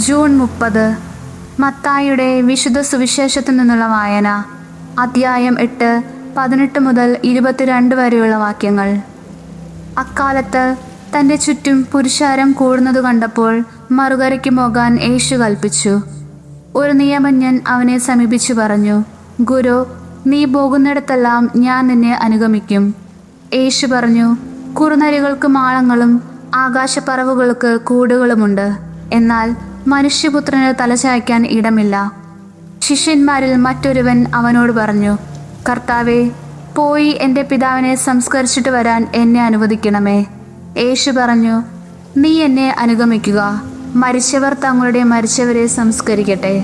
June 30. മത്തായിയുടെ വിശുദ്ധ സുവിശേഷത്തിൽ നിന്നുള്ള വായന. അദ്ധ്യായം 8, 18 മുതൽ 22 വരെയുള്ള വാക്യങ്ങൾ. അക്കാലത്ത് തൻ്റെ ചുറ്റും പുരുഷാരം കൂടുന്നത് കണ്ടപ്പോൾ മറുകരയ്ക്ക് പോകാൻ യേശു കൽപ്പിച്ചു. ഒരു നിയമജ്ഞൻ അവനെ സമീപിച്ചു പറഞ്ഞു, ഗുരു, നീ പോകുന്നിടത്തെല്ലാം ഞാൻ നിന്നെ അനുഗമിക്കും. യേശു പറഞ്ഞു, കുറുനരികൾക്ക് മാളങ്ങളും ആകാശപ്പറവുകൾക്ക് കൂടുകളുമുണ്ട്, എന്നാൽ മനുഷ്യപുത്രന് തലചായ്ക്കാൻ ഇടമില്ല. ശിഷ്യന്മാരിൽ മറ്റൊരുവൻ അവനോട് പറഞ്ഞു, കർത്താവേ, പോയി എൻ്റെ പിതാവിനെ സംസ്കരിച്ചിട്ട് വരാൻ എന്നെ അനുവദിക്കണമേ. യേശു പറഞ്ഞു, നീ എന്നെ അനുഗമിക്കുക, മരിച്ചവർ തങ്ങളുടെ മരിച്ചവരെ സംസ്കരിക്കട്ടെ.